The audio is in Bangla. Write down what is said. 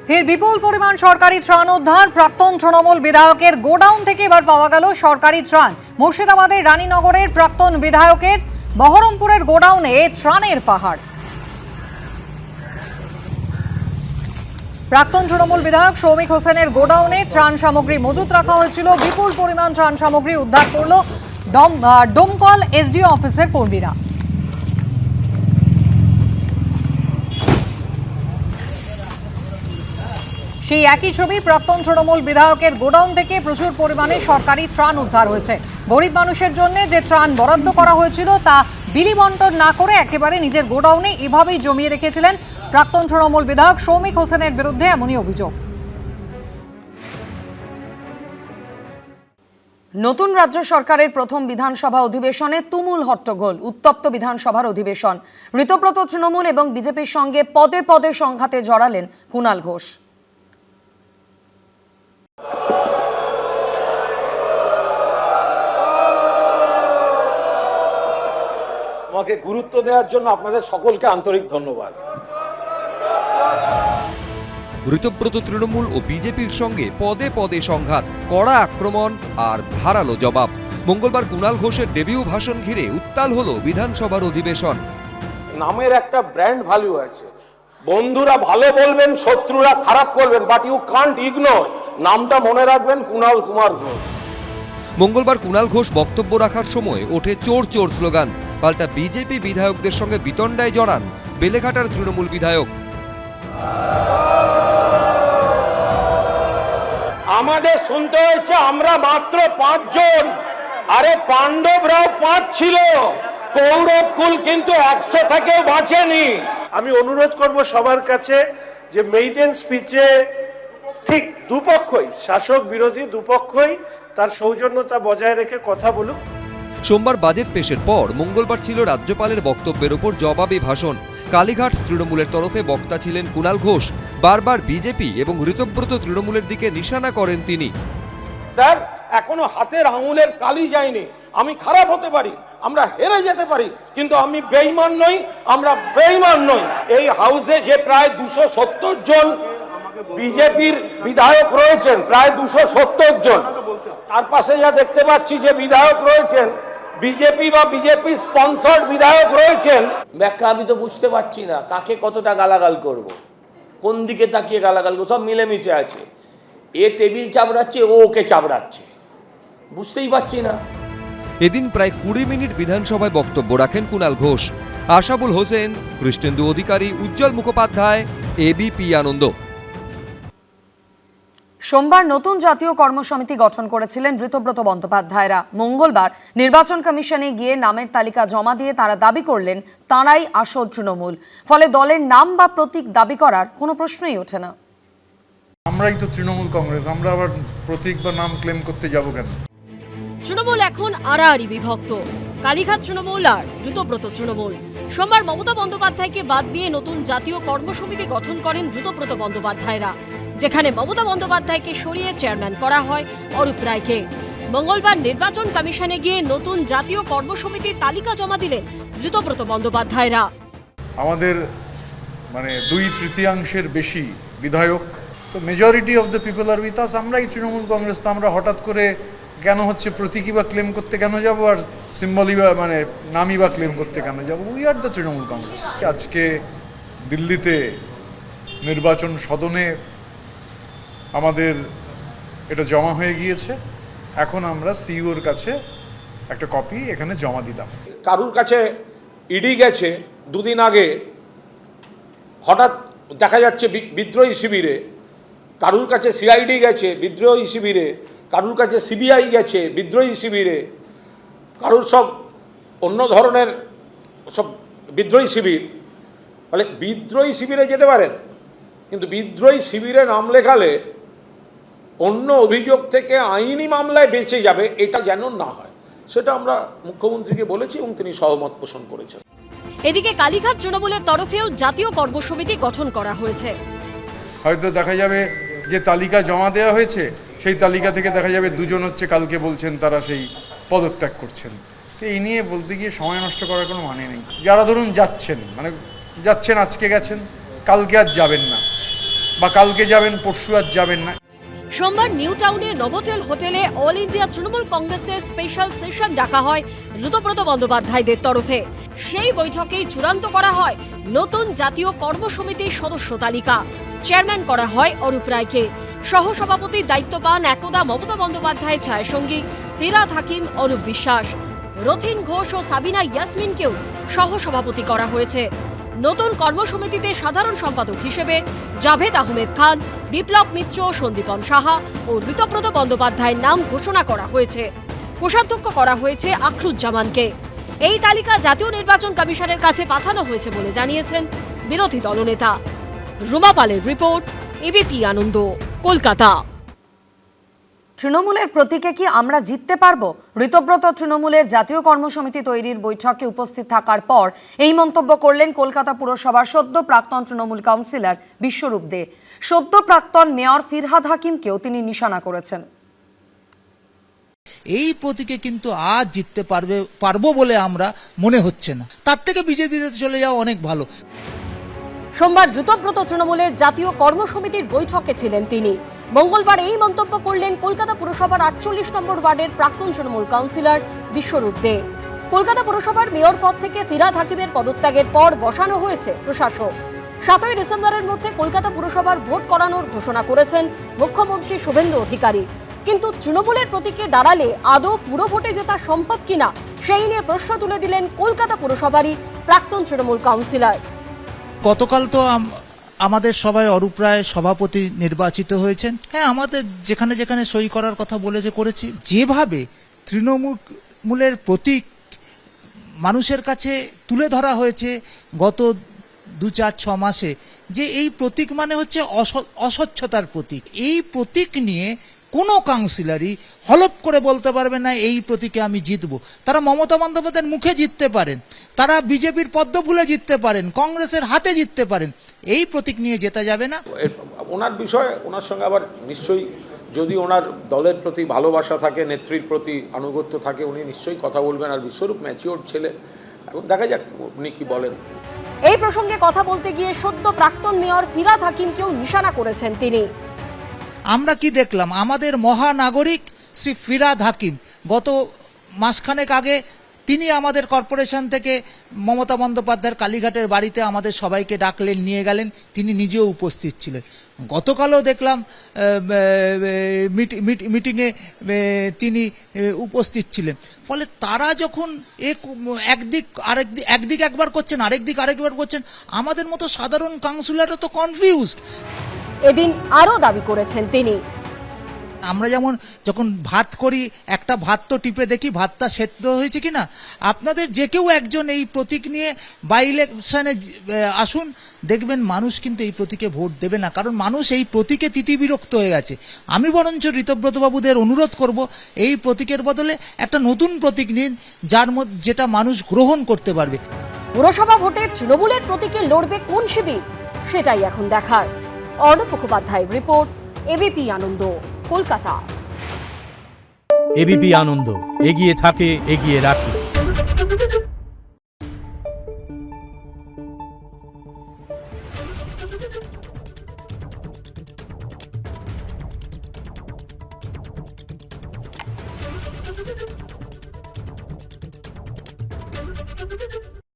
ফের বিপুল পরিমাণ সরকারি ত্রাণ উদ্ধার। প্রাক্তন তৃণমূল বিধায়কের গোডাউন থেকে এবার পাওয়া গেল সরকারি ত্রাণ। মুর্শিদাবাদের রানীনগরের প্রাক্তন বিধায়কের বহরমপুরের গোডাউনে ত্রাণের পাহাড়। প্রাক্তন তৃণমূল বিধায়ক সৌমিক হোসেনের গোডাউনে ত্রাণ সামগ্রী মজুত রাখা হয়েছিল। বিপুল পরিমাণ ত্রাণ সামগ্রী উদ্ধার করল ডোমকল এসডিও অফিসের কর্মীরা। সেই একই ছবি, প্রাক্তন তৃণমূল বিধায়কের গোডাউন থেকে প্রচুর পরিমাণে সরকারি ত্রাণ উদ্ধার হয়েছে। গরিব মানুষের জন্য যে ত্রাণ বরাদ্দ করা হয়েছিল তা বিলি বন্টন না করে একেবারে নিজের গোডাউনে এভাবেই জমিয়ে রেখেছিলেন প্রাক্তন তৃণমূল বিধায়ক সৌমিক হোসেনের বিরুদ্ধে এমনই অভিযোগ। নতুন রাজ্য সরকারের প্রথম বিধানসভা অধিবেশনে তুমুল হট্টগোল। উত্তপ্ত বিধানসভার অধিবেশন। ঋতব্রত তৃণমূল এবং বিজেপির সঙ্গে পদে পদে সংঘাতে জড়ালেন কুণাল ঘোষ। আমাকে গুরুত্ব দেওয়ার জন্য আপনাদের সকলকে আন্তরিক ধন্যবাদ। ঋতব্রত তৃণমূল ও বিজেপির সঙ্গে পদে পদে সংঘাত, কড়া আক্রমণ আর ধারালো জবাব। মঙ্গলবার কুণাল ঘোষের ডেবিউ ভাষণ ঘিরে উত্তাল হলো বিধানসভার অধিবেশন। নামের একটা ব্র্যান্ড ভ্যালু আছে। বন্ধুরা ভালো বলবেন, শত্রুরা খারাপ করবেন, বাট ইউ কান্ট ইগনোর। নামটা মনে রাখবেন, কুণাল কুমার ঘোষ। মঙ্গলবার কুণাল ঘোষ বক্তব্য রাখার সময় ওঠে চোর চোর স্লোগান। পাল্টা বিজেপি বিধায়কদের সঙ্গে বিতণ্ডায় জড়ান বেলেঘাটার তৃণমূল বিধায়ক। আমাদের শুনতে হয়েছে আমরা মাত্র 5 জন, আরে পাণ্ডবরাও 5 ছিল। কৌরব কুল কিন্তু 100 থেকেও বাঁচেনি। আমি অনুরোধ করব সবার কাছে যে মেইডেন স্পিচে ঠিক দুপক্ষই, শাসক বিরোধী দুপক্ষই তার সৌজন্যতা বজায় রেখে কথা বলুক। সোমবার বাজেট পেশের পর মঙ্গলবার ছিল রাজ্যপালের বক্তব্যের ওপর জবাবি ভাষণ। কালীঘাট তৃণমূলের তরফে বক্তা ছিলেন কুণাল ঘোষ। বারবার বিজেপি এবং ঋতব্রত তৃণমূলের দিকে নিশানা করেন তিনি। স্যার, এখনো হাতের আঙুলের কালি যায়নি। আমি খারাপ হতে পারি, আমরা হেরে যেতে পারি, কিন্তু আমি বেঈমান নই, আমরা বেঈমান নই। এই হাউসে যে প্রায় 270 জন বিজেপির বিধায়ক রয়েছেন, প্রায় 270 জন, তার পাশে যা দেখতে পাচ্ছি যে বিধায়ক রয়েছেন বিজেপি বা বিজেপি স্পন্সর্ড বিধায়ক রয়েছেন। ব্যাখ্যা আমি তো বুঝতে পারছি না, কাকে কতটা গালাগাল করব, কোন দিকে তাকিয়ে গালাগাল করবো। সব মিলেমিশে আছে। এ টেবিল চাপড়াচ্ছে, ও ওকে চাপড়াচ্ছে, বুঝতেই পারছি না। এদিন প্রায় 20 মিনিট বিধানসভায় বক্তব্য রাখেন কুণাল ঘোষ। আশাবুল হোসেন, কৃষ্ণেন্দু অধিকারী, উজ্জ্বল মুখোপাধ্যায়, এবিপি আনন্দ। সোমবার নতুন জাতীয় কর্মসমিতি গঠন করেছিলেন ঋতব্রত বন্দ্যোপাধ্যায়রা। মঙ্গলবার নির্বাচন কমিশনে গিয়ে নামের তালিকা জমা দিয়ে তারা দাবি করলেন তাঁরাই আসল তৃণমূল। ফলে দলের নাম বা প্রতীক দাবি করার কোনো প্রশ্নই ওঠে না। আমরাই তো তৃণমূল কংগ্রেস, আমরা আবার প্রতীক বা নাম ক্লেম করতে যাব কেন? তৃণমূল এখন আড়াআড়ি বিভক্ত। কালীঘাট তৃণমূল আর ঋতব্রত তৃণমূল। সোমবার মমতা বন্দ্যোপাধ্যায়কে বাদ দিয়ে নতুন জাতীয় কর্মসমিতি গঠন করেন ঋতব্রত বন্দ্যোপাধ্যায়রা, যেখানে মমতা বন্দ্যোপাধ্যায়কে সরিয়ে চেয়ারম্যান করা হয় অরূপ রায়কে। মঙ্গলবার নির্বাচন কমিশনে গিয়ে নতুন জাতীয় কর্মসমিতির তালিকা জমা দিলেন ঋতব্রত বন্দ্যোপাধ্যায়রা। আমাদের 2/3 বেশি বিধায়ক, তো majority of the people are with us. আমরাই তৃণমূল কংগ্রেস। তো আমরা হঠাৎ করে কেন হচ্ছে প্রতীকী বা ক্লেম করতে কেন যাব, আর সিম্বলি বা নামই বা ক্লেম করতে কেন যাব? We are the Trinamool Congress. আজকে দিল্লিতে নির্বাচন সদনে আমাদের এটা জমা হয়ে গিয়েছে। এখন আমরা সিইওর কাছে একটা কপি এখানে জমা দিলাম। কারুর কাছে ইডি গেছে 2 দিন আগে, হঠাৎ দেখা যাচ্ছে বিদ্রোহী শিবিরে। কারুর কাছে সিআইডি গেছে বিদ্রোহী শিবিরে, কারুর কাছে সিবিআই গেছে বিদ্রোহী শিবিরে, কারুর সব অন্য ধরনের সব বিদ্রোহী শিবির। ফলে বিদ্রোহী শিবিরে যেতে পারেন, কিন্তু বিদ্রোহী শিবিরে নাম লেখালে অন্য অভিযোগ থেকে আইনি মামলায় বেঁচে যাবে, এটা যেন না হয়, সেটা আমরা মুখ্যমন্ত্রীকে বলেছি এবং তিনি সহমত পোষণ করেছেন। এদিকে কালীঘাট তৃণমূলের তরফেও জাতীয় কর্মসমিতি গঠন করা হয়েছে। হয়তো দেখা যাবে যে তালিকা জমা দেওয়া হয়েছে, সেই তালিকা থেকে দেখা যাবে 2 জন হচ্ছে কালকে বলছেন তারা সেই পদত্যাগ করছেন। তো এই নিয়ে বলতে গিয়ে সময় নষ্ট করার কোনো মানে নেই। যারা ধরুন যাচ্ছেন, যাচ্ছেন, আজকে গেছেন, কালকে আর যাবেন না, বা কালকে যাবেন পরশু আর যাবেন না। সোমবার নিউ টাউনে নভোটেল হোটেলে অল ইন্ডিয়া তৃণমূল কংগ্রেসের স্পেশাল সেশন ডাকা হয় ঋতব্রত বন্দ্যোপাধ্যায়দের তরফে। সেই বৈঠকেই চূড়ান্ত করা হয় নতুন জাতীয় কর্মসমিতির সদস্য তালিকা। চেয়ারম্যান করা হয় অরূপ রায়কে। সহসভাপতির দায়িত্ব পান একদা মমতা বন্দ্যোপাধ্যায়ের ছায়াসঙ্গী ফিরহাদ হাকিম, অরূপ বিশ্বাস। রথিন ঘোষ ও সাবিনা ইয়াসমিনকেও সহসভাপতি করা হয়েছে। নতুন কর্মসমিতিতে সাধারণ সম্পাদক হিসেবে জাভেদ আহমেদ খান, বিপ্লব মিত্র, সন্দীপন সাহা ও ঋতব্রত বন্দ্যোপাধ্যায়ের নাম ঘোষণা করা হয়েছে। কোষাধ্যক্ষ করা হয়েছে আখরুজ্জামানকে। এই তালিকা জাতীয় নির্বাচন কমিশনের কাছে পাঠানো হয়েছে বলে জানিয়েছেন বিরোধী দলনেতা। রুমা পালের রিপোর্ট, এবিপি আনন্দ, কলকাতা। তৃণমূলের প্রতীকে কি আমরা জিততে পারবো? ঋতব্রত তৃণমূলের জাতীয় কর্মসমিতি তৈরির বৈঠকে উপস্থিত থাকার পর এই মন্তব্য করলেন কলকাতা পুরসভার সদ্য প্রাক্তন তৃণমূল কাউন্সিলর বিশ্বরূপ দে। সদ্য প্রাক্তন মেয়র ফিরহাদ হাকিমকেও তিনি নিশানা করেছেন। এই প্রতীকে কিন্তু আজ জিততে পারবো বলে আমরা মনে হচ্ছে না, তার থেকে বিজেপিতে চলে যাওয়া অনেক ভালো। সোমবার ঋতব্রত তৃণমূলের জাতীয় কর্মসমিতির বৈঠকে ছিলেন তিনি। মঙ্গলবার এই মন্তব্য করলেন কলকাতা পুরসভার ৪৮ নম্বর ওয়ার্ডের প্রাক্তন তৃণমূল কাউন্সিলর বিশ্বরূপ দে। কলকাতা পুরসভার মেয়র পদ থেকে ফিরহাদ হাকিমের পদত্যাগের পর বসানো হয়েছে প্রশাসক। ৭ই ডিসেম্বরের মধ্যে কলকাতা পুরসভার ভোট করানোর ঘোষণা করেছেন মুখ্যমন্ত্রী শুভেন্দু অধিকারী। কিন্তু তৃণমূলের প্রতীকে দাঁড়ালে আদৌ পুরো ভোটে জেতা সম্ভব কিনা সেই নিয়ে প্রশ্ন তুলে দিলেন কলকাতা পুরসভারই প্রাক্তন তৃণমূল কাউন্সিলর। গতকাল তো আমাদের সবাই অরূপ রায় সভাপতি নির্বাচিত হয়েছেন। হ্যাঁ, আমাদের যেখানে যেখানে সই করার কথা বলেছে করেছি। যেভাবে তৃণমূলের প্রতীক মানুষের কাছে তুলে ধরা হয়েছে গত ২-৪-৬ মাসে, যে এই প্রতীক মানে হচ্ছে অস্বচ্ছতার প্রতীক। এই প্রতীক নিয়ে কোনো কাউন্সিলরই হলপ করে বলতে পারবে না এই প্রতীকে আমি জিতবো। তারা মমতা বন্দ্যোপাধ্যায়ের মুখে জিততে পারেন, তারা বিজেপির পদ্মফুলে জিততে পারেন, কংগ্রেসের হাতে জিততে পারেন, এই প্রতীক নিয়ে জেতা যাবে না। ওনার বিষয়ে ওনার সঙ্গে আবার নিশ্চয়ই যদি ওনার দলের প্রতি ভালোবাসা থাকে, নেত্রীর প্রতি আনুগত্য থাকে, উনি নিশ্চয়ই কথা বলবেন। আর বিশ্বরূপ ম্যাচিওর ছেলে, এখন দেখা যাক উনি কি বলেন। এই প্রসঙ্গে কথা বলতে গিয়ে সদ্য প্রাক্তন মেয়র ফিরহাদ হাকিমকেও নিশানা করেছেন তিনি। আমরা কি দেখলাম, আমাদের মহানাগরিক শ্রী ফিরহাদ হাকিম গত মাসখানেক আগে তিনি আমাদের কর্পোরেশন থেকে মমতা বন্দ্যোপাধ্যায়ের কালীঘাটের বাড়িতে আমাদের সবাইকে ডাকলেন, নিয়ে গেলেন, তিনি নিজেও উপস্থিত ছিলেন। গতকালও দেখলাম মিটিংয়ে তিনি উপস্থিত ছিলেন। ফলে তারা যখন একদিক একবার করছেন, আরেকদিক আরেকবার করছেন, আমাদের মতো সাধারণ কাউন্সিলররা তো কনফিউজড। এদিন আরও দাবি করেছেন তিনি। আমরা যেমন যখন ভাত করি, একটা ভাত তো টিপে দেখি ভাতটা সেদ্ধ হয়েছে কিনা। আপনাদের যে কেউ একজন এই প্রতীক নিয়ে বাই ইলেকশনে আসুন, দেখবেন মানুষ কিন্তু এই প্রতীকে ভোট দেবে না, কারণ মানুষ এই প্রতীকে তিতিবিরক্ত হয়ে গেছে। আমি বরঞ্চ ঋতব্রত বাবুদের অনুরোধ করব, এই প্রতীকের বদলে একটা নতুন প্রতীক নিন, যেটা মানুষ গ্রহণ করতে পারবে। পুরসভা ভোটে তৃণমূলের প্রতীকে লড়বে কোন শিবির, সেটাই এখন দেখার। অর্ণব মুখোপাধ্যায়ের রিপোর্ট, এবিপি আনন্দ, কলকাতা। এবিপি আনন্দ, এগিয়ে থাকে, এগিয়ে রাখে।